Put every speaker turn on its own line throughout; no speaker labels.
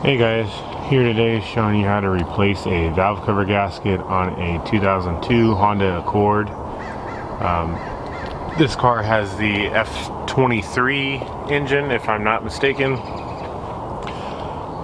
Hey guys, here today showing you how to replace a valve cover gasket on a 2002 Honda Accord. This car has the F23 engine, if I'm not mistaken.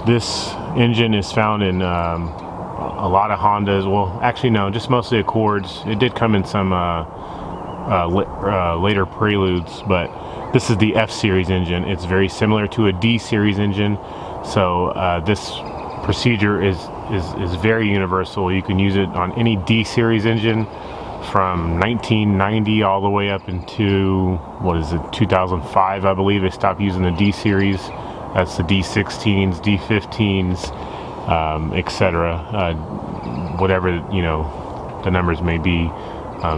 This engine is found in a lot of Hondas. Well, actually no, just mostly Accords. It did come in some later Preludes, but this is the F series engine. It's very similar to a D series engine. So this procedure is very universal. You can use it on any D series engine from 1990 all the way up into, what is it, 2005, I believe they stopped using the D series. That's the D16s, D15s, etc. Whatever, you know, the numbers may be.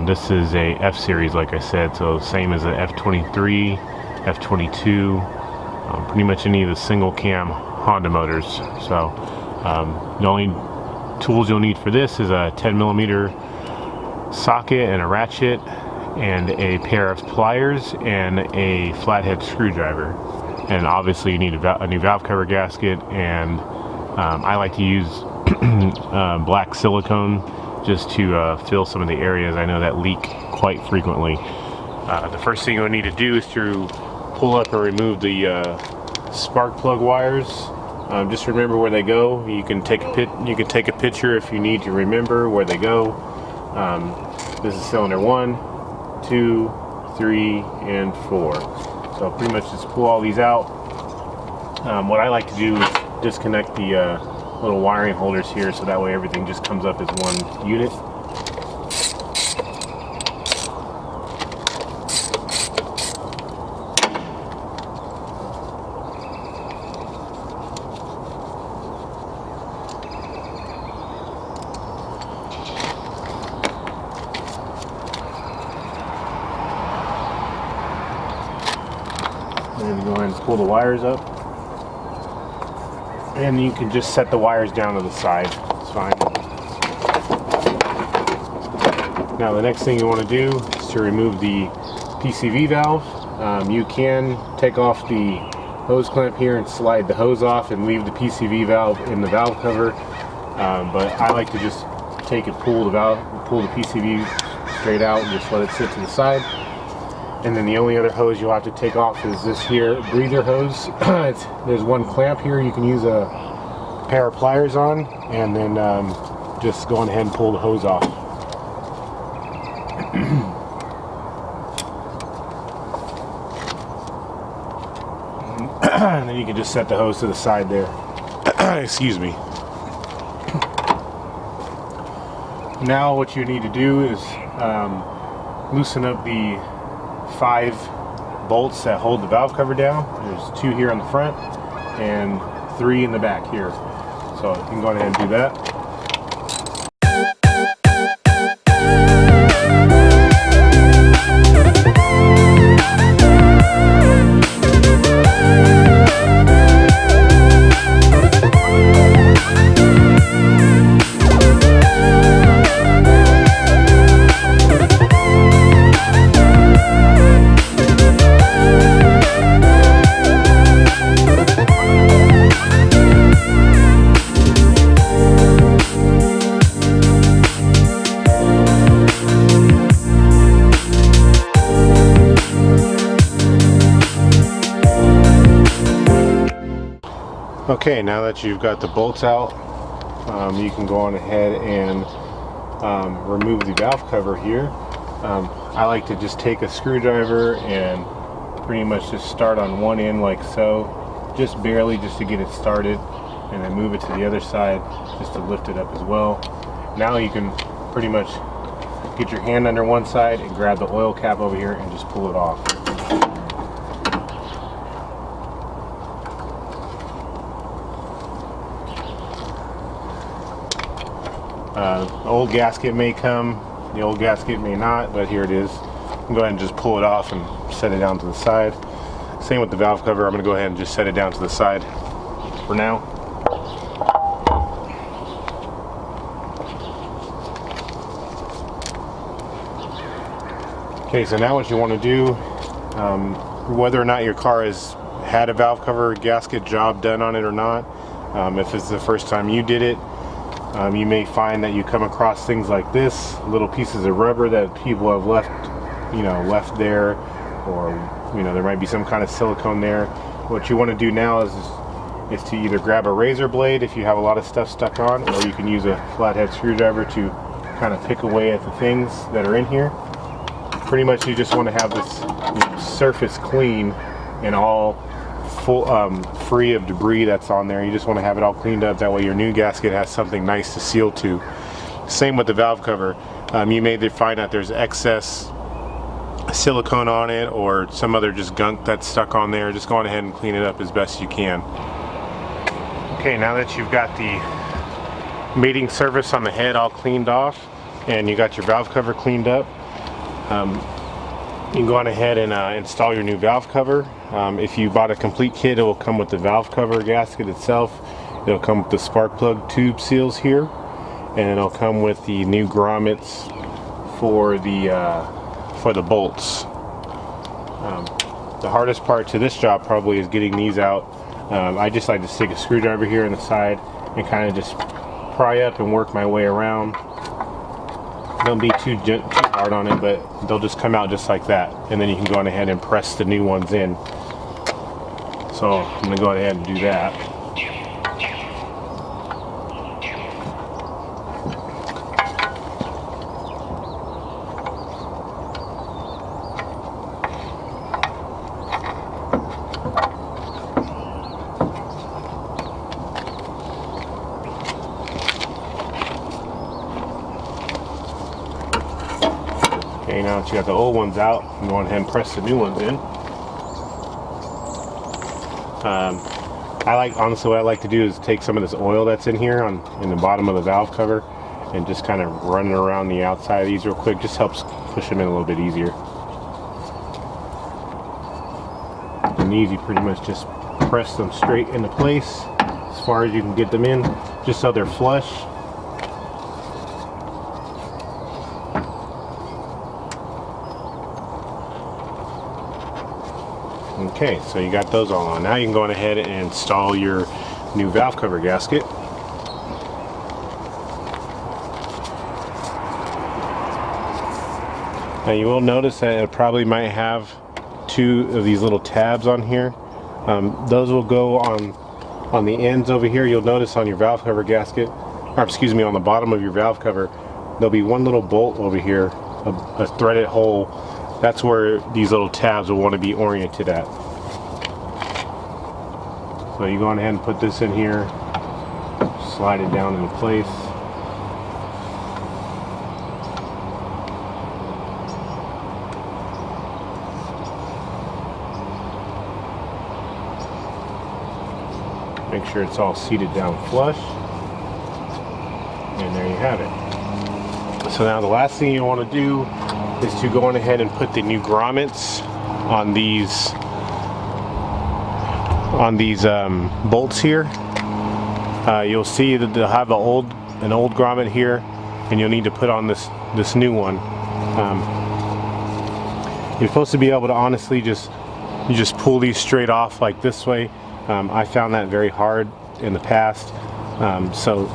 This is a F series, like I said, so same as the F23, F22, pretty much any of the single cam Honda motors. So the only tools you'll need for this is a 10mm socket and a ratchet and a pair of pliers and a flathead screwdriver. And obviously you need a new valve cover gasket, and I like to use black silicone just to fill some of the areas I know that leak quite frequently. The first thing you'll need to do is to pull up and remove the spark plug wires. Just remember where they go. You can take a picture if you need to remember where they go. This is cylinder 1, 2, 3, and 4. So pretty much just pull all these out. What I like to do is disconnect the little wiring holders here, so that way everything just comes up as one unit. And go ahead and pull the wires up, and you can just set the wires down to the side. It's fine. Now the next thing you want to do is to remove the PCV valve. You can take off the hose clamp here and slide the hose off and leave the PCV valve in the valve cover, but I like to just take it, pull the PCV straight out and just let it sit to the side. And then the only other hose you'll have to take off is this here breather hose. There's one clamp here you can use a pair of pliers on, and then just go on ahead and pull the hose off. And then you can just set the hose to the side there. Excuse me. Now what you need to do is loosen up the 5 bolts that hold the valve cover down. There's 2 here on the front and 3 in the back here. So you can go ahead and do that. Okay, now that you've got the bolts out, you can go on ahead and remove the valve cover here. I like to just take a screwdriver and pretty much just start on one end like so, just barely, just to get it started, and then move it to the other side just to lift it up as well. Now you can pretty much get your hand under one side and grab the oil cap over here and just pull it off. The old gasket may come, the old gasket may not, but here it is. I'm going to go ahead and just pull it off and set it down to the side. Same with the valve cover. I'm going to go ahead and just set it down to the side for now. Okay, so now what you want to do, whether or not your car has had a valve cover gasket job done on it or not, If it's the first time you did it, you may find that you come across things like this, little pieces of rubber that people have left there, or there might be some kind of silicone there. What you want to do now is to either grab a razor blade if you have a lot of stuff stuck on, or you can use a flathead screwdriver to kind of pick away at the things that are in here. Pretty much you just want to have this surface clean and all free of debris that's on there. You just want to have it all cleaned up, that way your new gasket has something nice to seal to. Same with the valve cover. You may find that there's excess silicone on it or some other just gunk that's stuck on there. Just go on ahead and clean it up as best you can. Okay, now that you've got the mating surface on the head all cleaned off and you got your valve cover cleaned up, you can go on ahead and install your new valve cover. If you bought a complete kit, it will come with the valve cover gasket itself. It'll come with the spark plug tube seals here, and it'll come with the new grommets for the bolts. The hardest part to this job probably is getting these out. I just like to stick a screwdriver here on the side and kind of just pry up and work my way around. Don't be too hard on it, but they'll just come out just like that, and then you can go on ahead and press the new ones in. So I'm going to go ahead and do that. Okay, now that you got the old ones out, you go ahead and press the new ones in. Honestly, what I like to do is take some of this oil that's in here in the bottom of the valve cover and just kind of run it around the outside of these real quick. Just helps push them in a little bit easier. And these, you pretty much just press them straight into place as far as you can get them in, just so they're flush. Okay, so you got those all on. Now you can go on ahead and install your new valve cover gasket. Now you will notice that it probably might have two of these little tabs on here. Those will go on the ends over here. You'll notice on your valve cover gasket, or excuse me, on the bottom of your valve cover, there'll be one little bolt over here, a threaded hole. That's where these little tabs will want to be oriented at. So you go on ahead and put this in here, slide it down into place. Make sure it's all seated down flush. And there you have it. So now the last thing you want to do is to go on ahead and put the new grommets on these bolts here. You'll see that they'll have an old grommet here, and you'll need to put on this new one. You're supposed to be able to honestly just pull these straight off like this way. I found that very hard in the past. So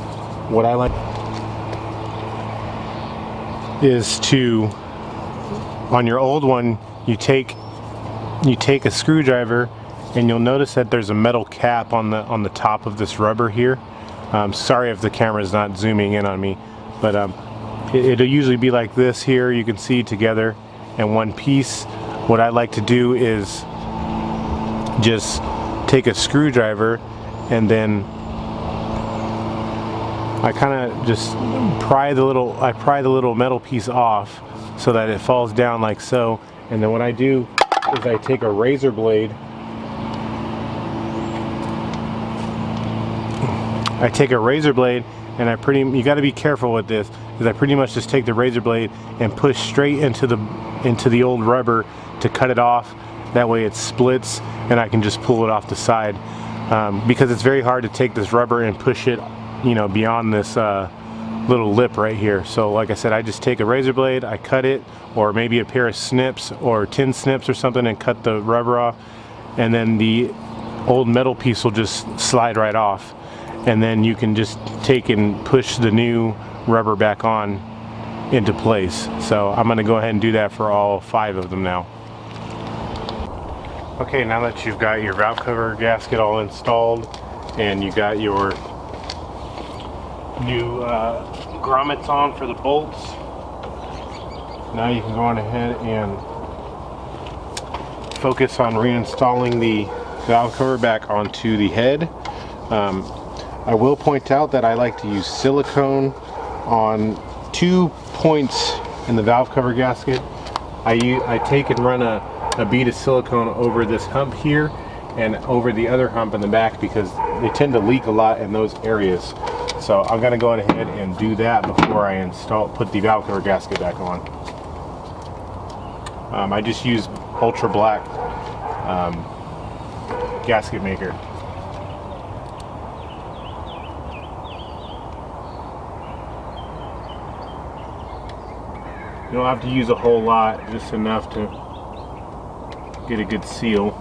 what I like is to, on your old one, you take a screwdriver, and you'll notice that there's a metal cap on the top of this rubber here. Sorry if the camera is not zooming in on me, but it'll usually be like this here. You can see together in one piece. What I like to do is just take a screwdriver, and then I kind of just pry the little metal piece off so that it falls down like so. And then what I do is I take a razor blade. And you got to be careful with this, because I pretty much just take the razor blade and push straight into the old rubber to cut it off. That way it splits, and I can just pull it off the side. Because it's very hard to take this rubber and push it, beyond this little lip right here. So like I said, I just take a razor blade, I cut it, or maybe a pair of snips or tin snips or something, and cut the rubber off, and then the old metal piece will just slide right off. and then you can just take and push the new rubber back on into place. So I'm going to go ahead and do that for all 5 of them now. Okay, now that you've got your valve cover gasket all installed and you got your new grommets on for the bolts, now you can go on ahead and focus on reinstalling the valve cover back onto the head. I will point out that I like to use silicone on 2 points in the valve cover gasket. I take and run a bead of silicone over this hump here and over the other hump in the back because they tend to leak a lot in those areas. So I'm going to go ahead and do that before I put the valve cover gasket back on. I just use ultra black gasket maker. You don't have to use a whole lot, just enough to get a good seal.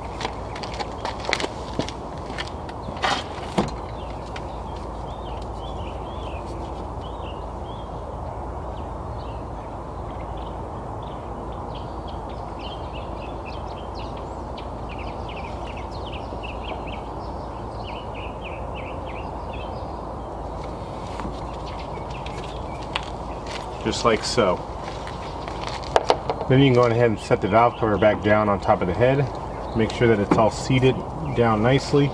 Just like so. Then you can go ahead and set the valve cover back down on top of the head. Make sure that it's all seated down nicely.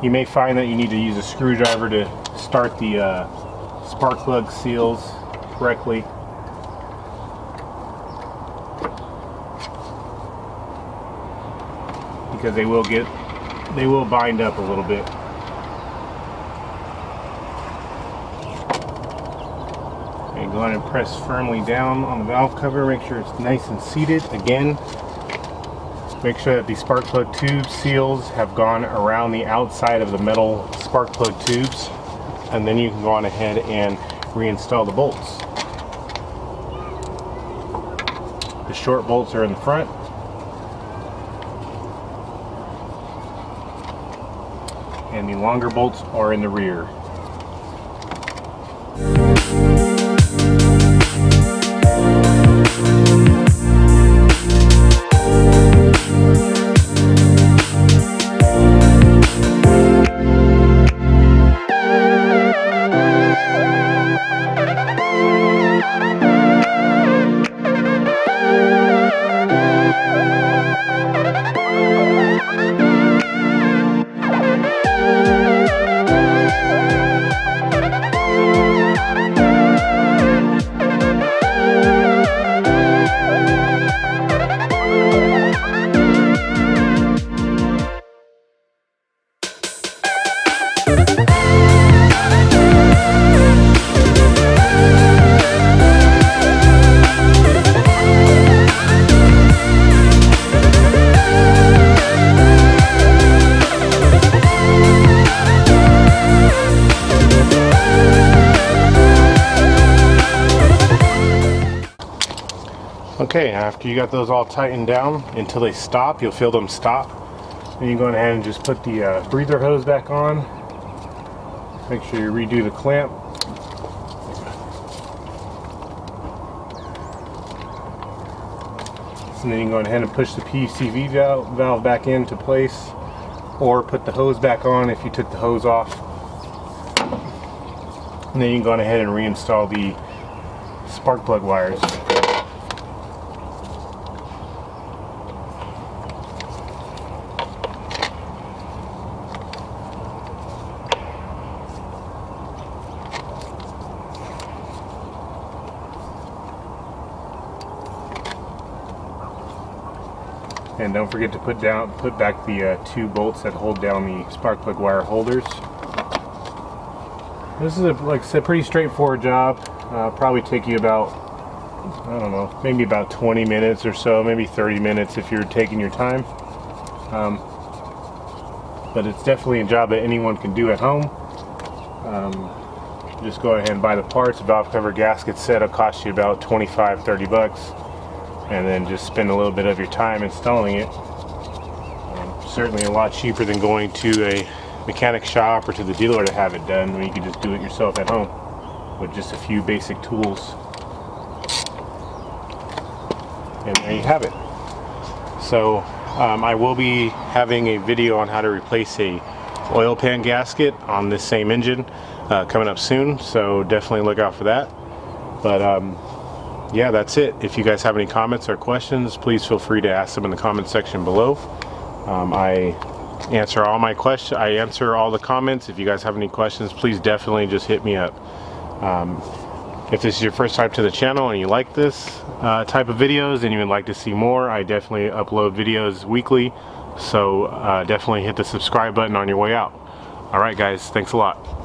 You may find that you need to use a screwdriver to start the spark plug seals correctly. Because they will bind up a little bit. Okay, go ahead and press firmly down on the valve cover, make sure it's nice and seated. Again, make sure that the spark plug tube seals have gone around the outside of the metal spark plug tubes, and then you can go on ahead and reinstall the bolts. The short bolts are in the front, and the longer bolts are in the rear. Okay, after you got those all tightened down until they stop, you'll feel them stop. Then you go ahead and just put the breather hose back on. Make sure you redo the clamp. And then you can go ahead and push the PCV valve back into place, or put the hose back on if you took the hose off. And then you can go ahead and reinstall the spark plug wires. And don't forget to put back the 2 bolts that hold down the spark plug wire holders. This is like I said, pretty straightforward job. Probably take you about, I don't know, maybe about 20 minutes or so, maybe 30 minutes if you're taking your time. but it's definitely a job that anyone can do at home. Just go ahead and buy the parts. A valve cover gasket set will cost you about 25-30 bucks, and then just spend a little bit of your time installing it. Certainly a lot cheaper than going to a mechanic shop or to the dealer to have it done, when you can just do it yourself at home with just a few basic tools. And there you have it. So I will be having a video on how to replace a oil pan gasket on this same engine coming up soon, so definitely look out for that. But yeah, that's it. If you guys have any comments or questions, please feel free to ask them in the comment section below. I answer all my questions. I answer all the comments. If you guys have any questions, please definitely just hit me up. If this is your first time to the channel and you like this type of videos and you would like to see more, I definitely upload videos weekly, so definitely hit the subscribe button on your way out. Alright guys, thanks a lot.